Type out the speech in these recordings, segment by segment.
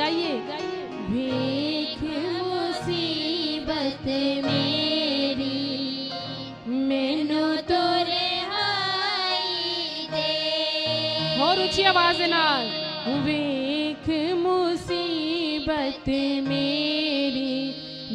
गाइए। भेख मुसीबत मेरी मैनू तो रिहाई दे। और ऊंची आवाज नाल वेख मुसीबत मेरी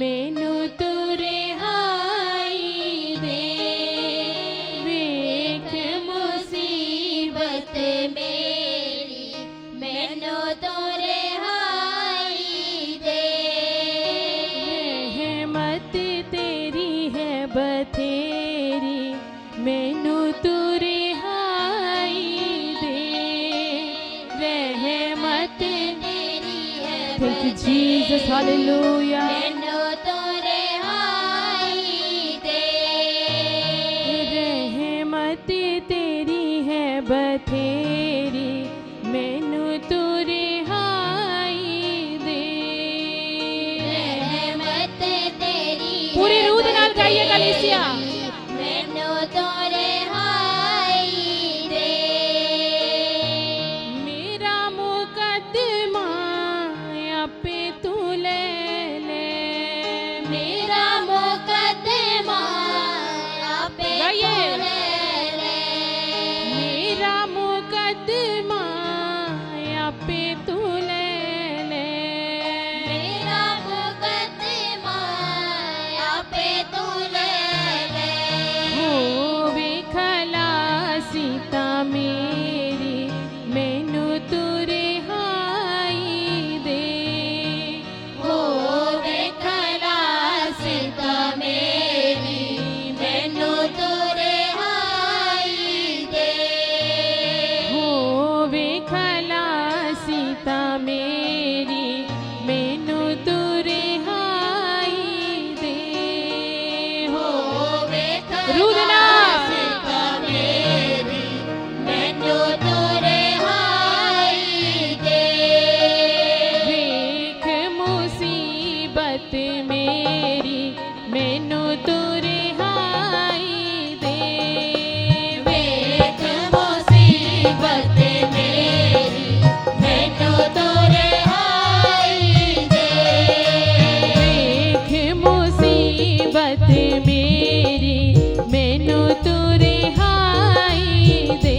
मैनू तो रिहाई दे। वेख मुसीबत मेरी मैनू तो रिहाई दे। रहमत तेरी है बथेरी मैनू तू रिहाई दे। रहमत तेरी है थैंक यू जीसस हालेलुया। मैनू तो रिहाई दे। रहमत तेरी है बथेरी मैनू तू रिहाई दे। रहमत तेरी पूरी रूह दे नाल गाइए कलीसिया। मैनू तो रिहाई दे। मेरा मुकद्दमा आपे तू ले ले। मेरा मुकद्दमा आपे गाइए। तू ले ले। मेरा मुकद्दमा आपे तू ले ले। मेरा मुकद्दमा आपे तू ले ले। होवे खलासिता मेरी मैनू तू रिहाई दे। होवे खलासिता मेरी मैनू तो रिहाई दे। होवे खलासिता मेरी मैनू तू रिहाई दे। होवे रूह दे नाल खलासिता मेरी मैनू तो रिहाई दे। वेख मुसीबत मेरी मैनू तू रिहाई दे। वेख मुसीबत मेरी मैनू तो रिहाई दे। वेख मुसीबत मेरी मैनू तू रिहाई दे।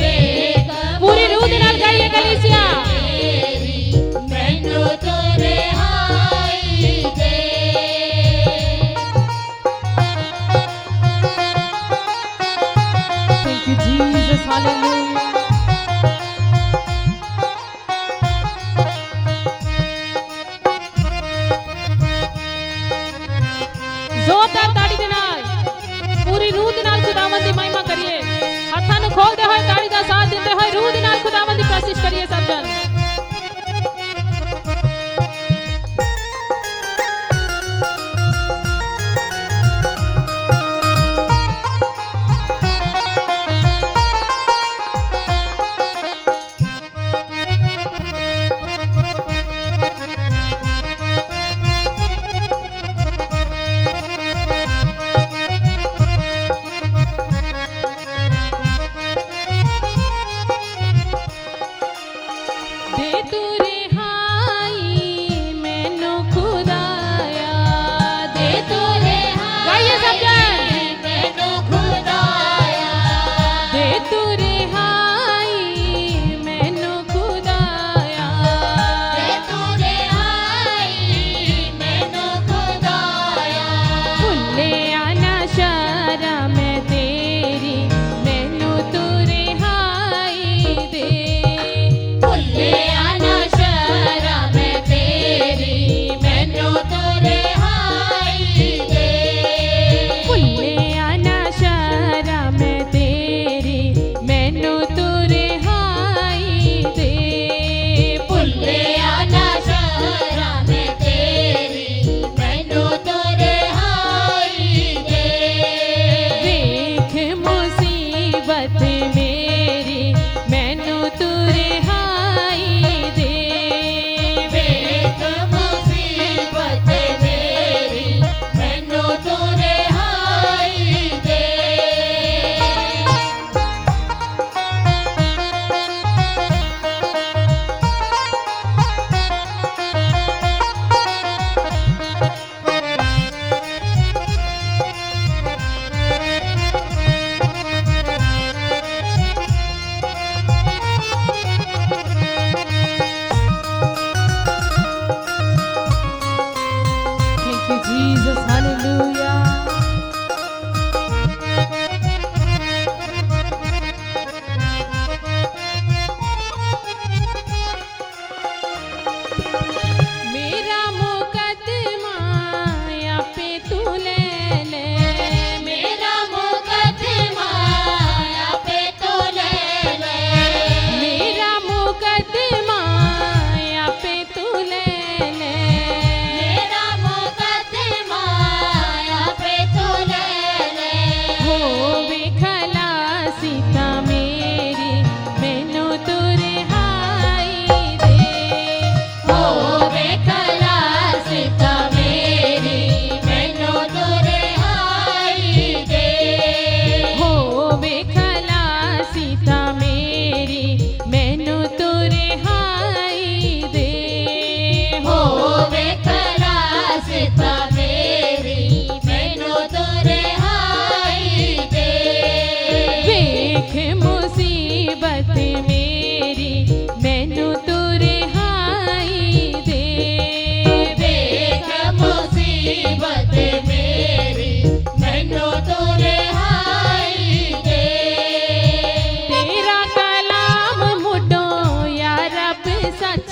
वेख पूरी रूह दे नाल गाइए कलीसिया। मेरी मैनू तो रिहाई दे। Thank you Jesus hallelujah. जोरदार ताड़ी दे नाल पूरी रूह दे नाल खुदावंद दी महिमा करिए। हत्थां नूं खोलदे होए ताड़ी दा साथ दिंदे होए रूह दे नाल खुदावंद दी प्रस्तुत करिए सब जन।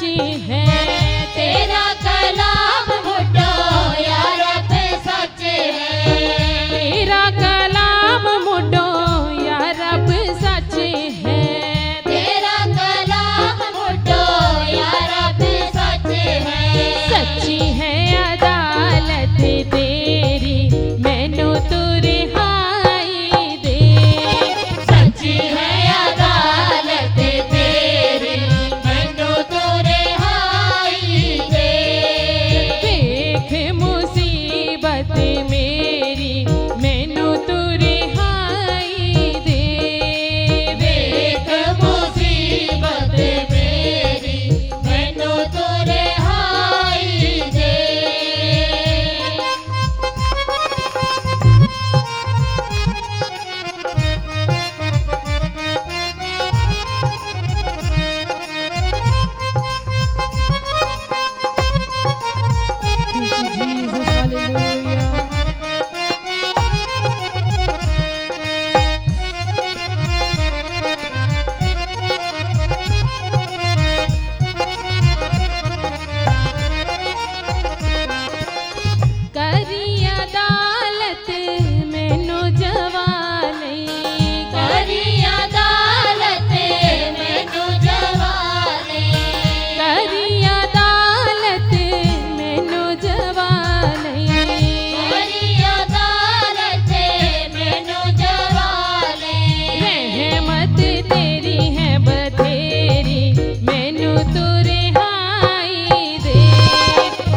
सच्ची है। तेरा कलाम मुड्डो या रब सच है। तेरा कलाम मुड्डो या रब सच है। तेरा कलाम मुड्डो या रब सच है। सच्ची है अदालत तेरी मैनू तू रिहाई दे। सच्ची है अदालत तेरी मैनू तू रिहाई दे। देख मुसीबत मेरी मैनू तू रिहाई दे। देख मुसीबत मेरी मैनू तू रिहाई दे। करी अदालत मैनू जवानी। करी अदालत मैनू जवानी। करी अदालत मैनू जवानी। करी अदालत मैनू जवानी। रहमत तेरी है बथेरी मैनू तू रिहाई दे।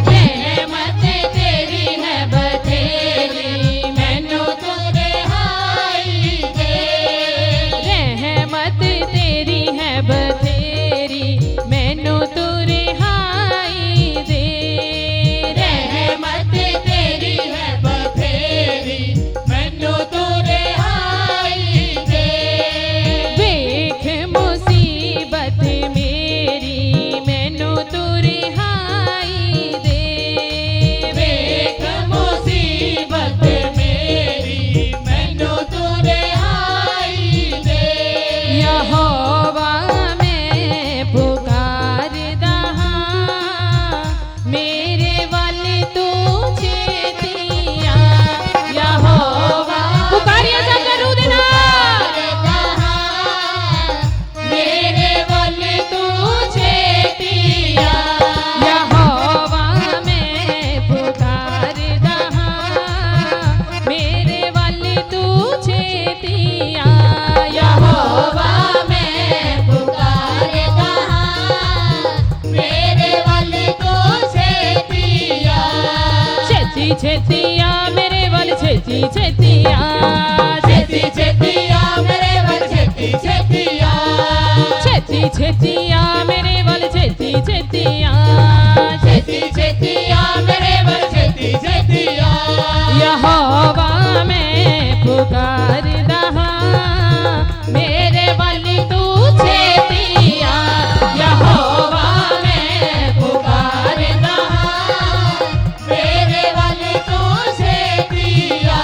रहमत तेरी है बथेरी मैनू तू रिहाई दे। रहमत तेरी है बथेरी मैनू तू रिहाई दे। रहमत तेरी है बथेरी मैनू तू रिहाई दे। देख मुसीबत मेरी मैनू तू रिहाई दे। देख मुसीबत मेरी मैनू तू रिहाई दे। यहोवा मैं पुकारदा हां मेरे वल तू छेतिया। यहोवा पुकारिया जा करू देना। मेरे वल तू छेतिया। यहोवा मैं पुकारदा हां मेरे वल तू छेतिया। यहोवा मैं पुकारदा हां मेरे वल तू छेतिया। छेती छेतिया मेरे वल छेती छेतिया। छेती छेतिया मेरे वल छेती छेतिया। छेती छेतिया मेरे वल छेती छेतिया। छेती छेतिया मेरे वल छेती छेतिया। यहोवा मैं पुकारदा हां मेरे वल तू छेतिया। यहोवा मैं पुकारदा हां मेरे वल तू छेतिया।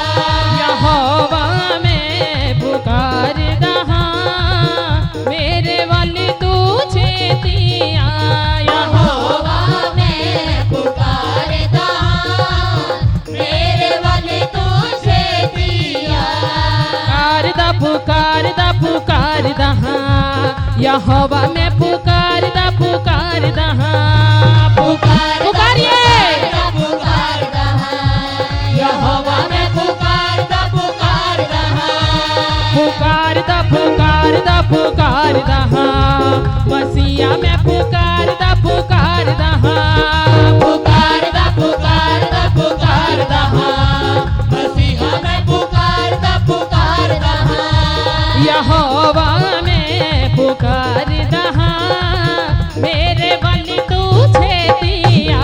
यहोवा मैं पुकारदा हां मेरे वल तू छेतिया। यहोवा मैं पुकारदा हां मेरे वल तू छेतिया। पुकारदा पुकारदा हां यहोवा मैं पुकारदा पुकारदा हां। पुकारिए पुकारदा हां यहोवा मैं पुकारदा पुकारदा हां। पुकारदा पुकारदा पुकारदा हां मसीहा मैं पुकारदा पुकारदा हां। पुकारदा पुकारदा पुकारदा हां मसीहा मैं पुकारदा पुकारदा हां। यहोवा मैं पुकारदा हां मेरे वल तू छेतिया।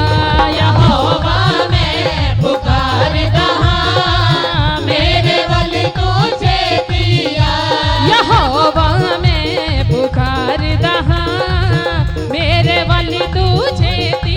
यहोवा मैं पुकारदा हां मेरे वल तू छेतिया। यहोवा मैं पुकारदा हां मेरे वल तू छेतिया।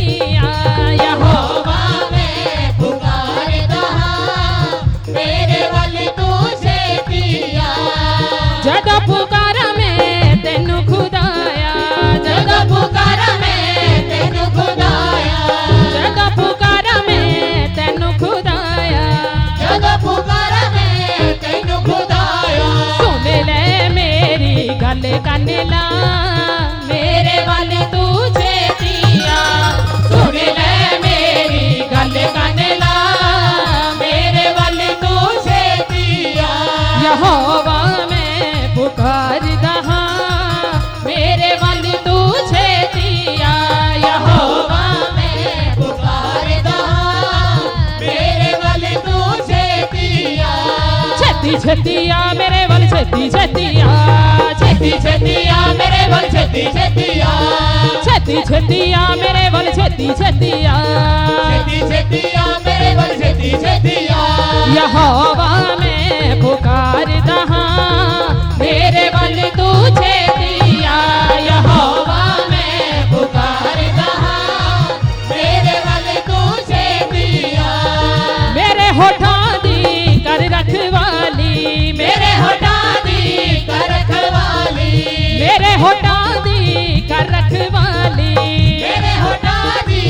छेती छेतिया मेरे बल छेती छेतिया छेती छेतिया मेरे बल छेती छेतिया छेती छेतिया मेरे बल छेती छेतिया यहोवा में पुकारदा हां मेरे बल तू छेतिया यहोवा में पुकारदा हां मेरे बल तू छेतिया मेरे होठां दी कर रखवाली मेरे होठां दी कर रखवाली मेरे होठां दी कर रखवाली मेरे होठां दी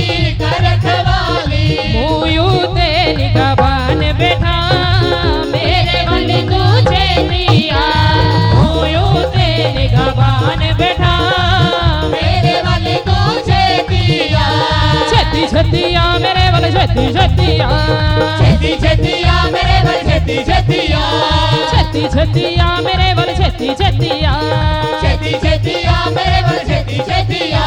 कर रखवाली मुयू ते निगवान बैठा मेरे बल तू छेतिया मुयू ते निगवान बैठा मेरे बल तू छेतिया छेती छेतिया मेरे बल छेती छेतिया छेती छेतिया मेरे बल छेती छेतिया छेती छेतिया मेरे बल छेती छेतिया छेती छेतिया मेरे बल छेती छेतिया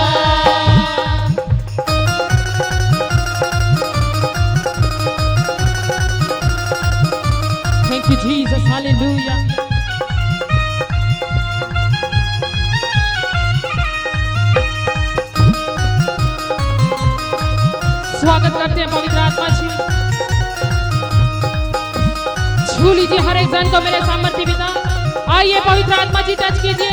Thank you, Jesus. Hallelujah. स्वागत करते हैं पवित्र आत्मा जी। छू लीजिए हर एक जन को मेरे सामर्थ्य पिता। आइए पवित्र आत्मा जी टच कीजिए।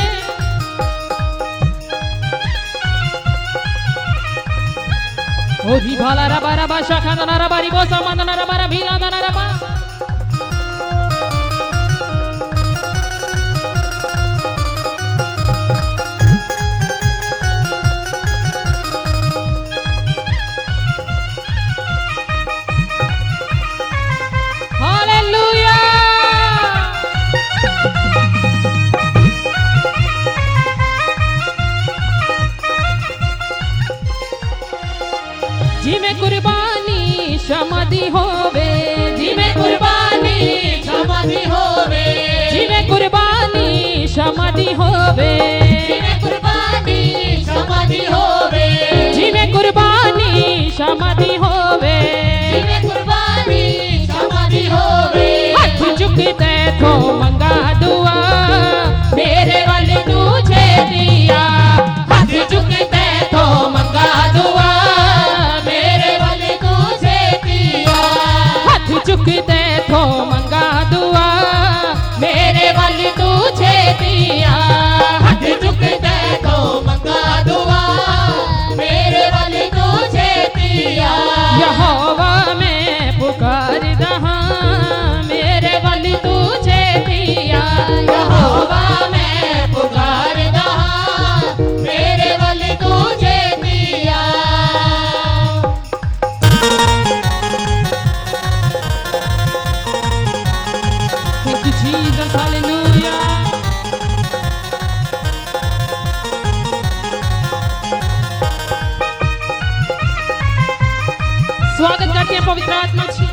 ओ री भाला रबा रबा शाखा दना रबा रिबो समादना रबा रभीला दना रबा। जिमे कुर्बानी समाधि होवे जिमे कुर्बानी समाधि होवे जिमे कुर्बानी समाधि होवे जिमे कुर्बानी समाधि होवे जिमे कुर्बानी समाधि होवे जिमे कुर्बानी समाधि होवे हाथ चुकते तो मंगा दुआ मेरे बल तू छेतिया हाथ चुकते तो मंगा दुआ चुकते तो मंगा दुआ मेरे बल तू छेतिया हाथ चुकते तो मंगा दुआ मेरे बल तू छेतिया यहोवा में पुकारदा हां मेरे बल तू छेतिया यहोवा में पुकारदा हां मेरे बल तू छेतिया Thank you, Jesus. Hallelujah. स्वागत करते हैं पवित्र आत्मा जी।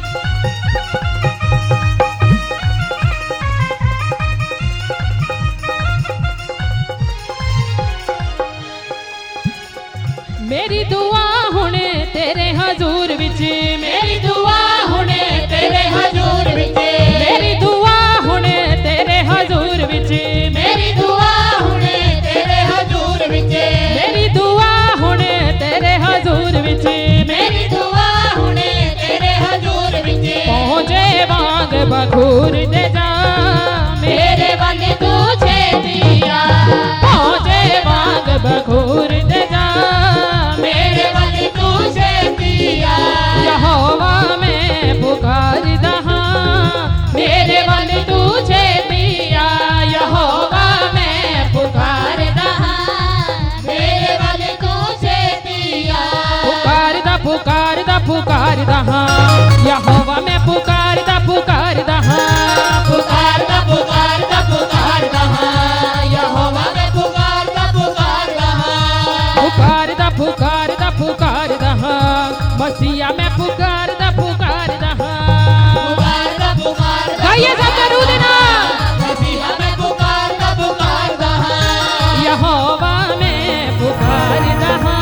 मेरी दुआ हुणे तेरे हजूर विच मेरी दुआ हुणे तेरे हजूर विच मेरी दुआ हुणे तेरे हजूर विच मेरी दुआ हुणे तेरे हजूर विच मेरी दुआ हुणे तेरे हजूर विच मेरी दुआ हुणे तेरे हजूर विच पहुंचे वांग बखूर दे जा मेरे बल तू छेतिया पहुंचे वांग बखूर दे जा मेरे बल तू छेतिया यहोवा में पुकारदा हां मेरे बल तू छेतिया यहोवा में पुकारदा हां मेरे बल तू छेतिया पुकारदा पुकारदा पुकारदा हां यहोवा में पुकारदा पुकारदा हां पुकारदा पुकारदा पुकारदा हां यहोवा में पुकारदा पुकारदा हां पुकारदा पुकारदा पुकारदा हां मसीहा में पुकारदा पुकारदा हां पुकारदा पुकारदा गाइए सब जरूर देना मसीहा में पुकारदा पुकारदा हां यहोवा में पुकारदा हां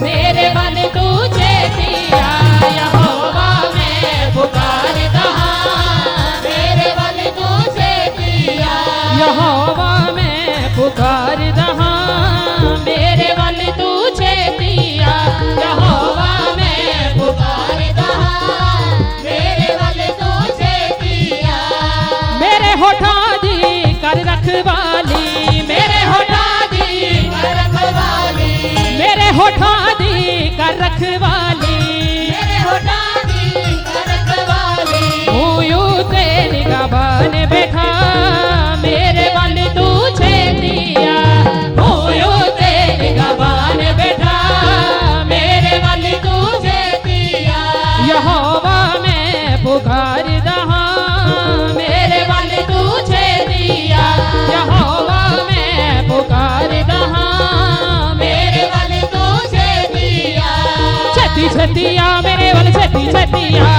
मेरे बल तू छेतिया यहोवा में पुकारदा हां मेरे बल तू छेतिया यहोवा में दहा मेरे वल तू छेतिया यहोवा मैं पुकार दहा मेरे वल तू छेतिया मेरे होठा दी कर रखवाली मेरे होठा दी कर रखवाली मेरे होठा दी कर रखवाली मेरे होठा दी कर रखवाली यूं तेरी गबान बैठा मेरे वल तू छेतिया यूं तेरी गबान बैठा मेरे वल तू छेतिया यहोवा मैं पुकार दहा मेरे वल तू छेतिया यहोवा मैं पुकार दहा मेरे वल तू छेतिया छती छतिया मेरे वल छती छतिया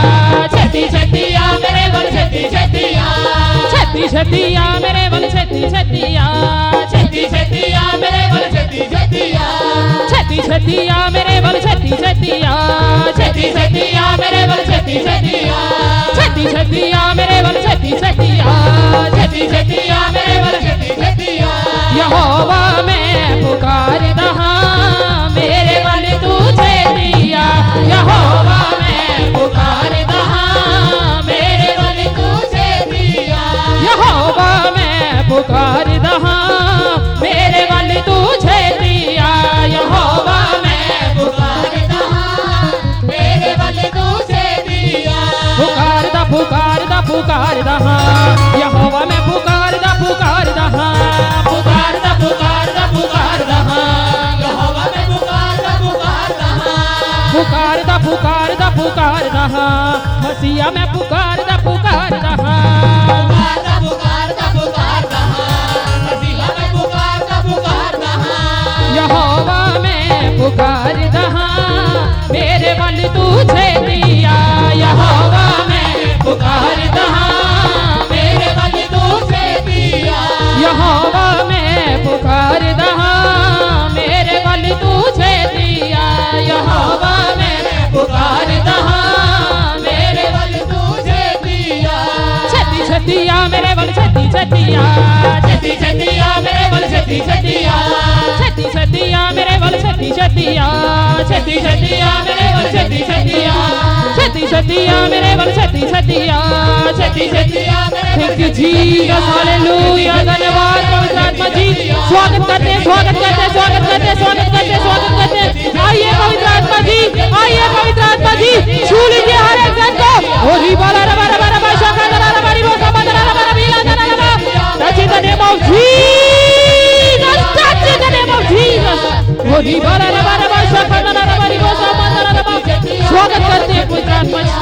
छती छतिया मेरे वल छती छतिया छती छतिया मेरे वल छती छतिया छती छतिया मेरे वल छती छतिया छती छतिया मेरे वल छती छतिया छती छतिया मेरे वल छती छतिया छती छतिया मेरे वल छती छतिया छती छतिया मेरे वल छती छतिया यहोवा मैं पुकार दहा मेरे वल तू छेतिया यहोवा मैं पुकार दहा मेरे वल तू छेतिया यहोवा मैं पुकार दहा मेरे वल तू छेतिया यहोवा मैं पुकार दहा मेरे वल तू छेतिया पुकार दहा यहोवा मैं पुकार दहा पुकार दहा यहोवा मैं पुकार दहा मसीहा मैं पुकार दहा पुकार दहा मसीहा मैं पुकार दहा यहोवा मैं पुकार दहा मेरे वल तू छेतिया यहोवा मैं पुकार दहा मेरे वल तू छेतिया यहोवा मैं पुकार दहा मेरे वल तू छेतिया यहोवा मैं पुकार दहा मेरे वल तू छेतिया छती छतिया मेरे वल छती छतिया छती छतिया मेरे वल छती छतिया छती छतिया मेरे वल छती छतिया छती छतिया मेरे वल छती छतिया छती छतिया मेरे वल छती छतिया छती छतिया थैंक यू जीसस हालेलुया धन्यवाद पवित्र आत्मा जी स्वागत करते हैं स्वागत करते हैं स्वागत करते हैं स्वागत करते हैं स्वागत करते हैं आइए पवित्र आत्मा जी आइए पवित्र आत्मा जी छू लीजिए हर एक जन को और रिबाला रबा रबा रबा शाखा दरा रबा रिबो समंदरा रबा रबीला दरा रबा touch in the name of Jesus touch in the name of Jesus और रिबाला रबा रबा शाखा दरा रबा रिबो समंदरा रबा स्वागत करते हैं पवित्र आत्मा जी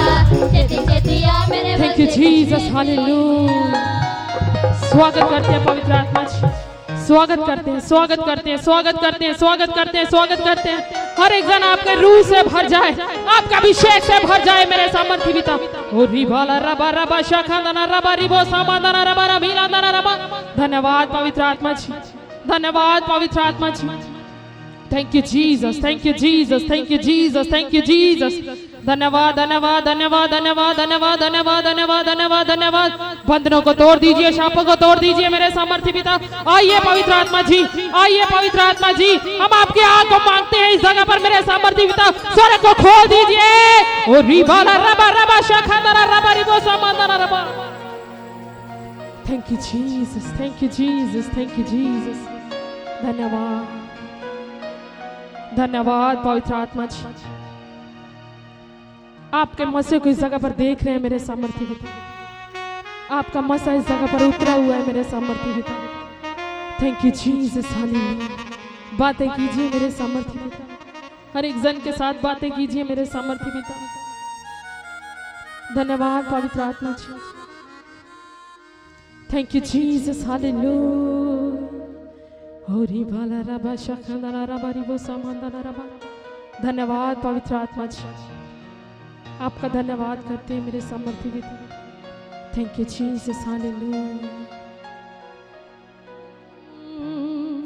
थैंक यू जीसस हालेलुया स्वागत करते हैं पवित्र आत्मा जी स्वागत करते हैं स्वागत करते हैं स्वागत करते हैं स्वागत करते हैं स्वागत करते हैं हर एक जन आपके रूह से भर जाए आपका अभिषेक से भर जाए मेरे सामर्थ्य पिता ओ रिबाला रबा रबा शाखांदना रबा रिबो सामांदना रबा रबीलांदना रबा धन्यवाद पवित्र आत्मा जी धन्यवाद पवित्र आत्मा जी thank you Jesus thank you Jesus thank you Jesus thank you Jesus धन्यवाद धन्यवाद धन्यवाद धन्यवाद धन्यवाद धन्यवाद धन्यवाद धन्यवाद धन्यवाद बंधनों को तोड़ दीजिए शापों को तोड़ दीजिए मेरे सामर्थ्य पिता आइए पवित्र आत्मा जी आइए पवित्र आत्मा जी हम आपके आग को मांगते हैं इस जगह पर मेरे सामर्थ्य पिता स्वर्ग को खोल दीजिए और रिबाला रबा रबा शाखांदरा रबा ribo सामांदना rava thank you Jesus thank you Jesus thank you Jesus धन्यवाद धन्यवाद पवित्र आत्मा जी आपके मसीह को इस जगह पर देख रहे हैं मेरे सामर्थ्य पिता आपका मसा इस जगह पर उतरा हुआ है मेरे सामर्थ्य पिता थैंक यू जीसस हालेलुया बातें कीजिए मेरे सामर्थ्य पिता हर एक जन के साथ बातें कीजिए मेरे सामर्थ्य पिता धन्यवाद पवित्र आत्मा जी थैंक यू जीसस हालेलुया होरी बाला रबा शाखांदना रबा रिबो सामांदना रबा धन्यवाद पवित्र आत्मा जी आपका धन्यवाद करते हैं मेरे सामर्थ्य पिता थैंक यू जीसस हालेलुया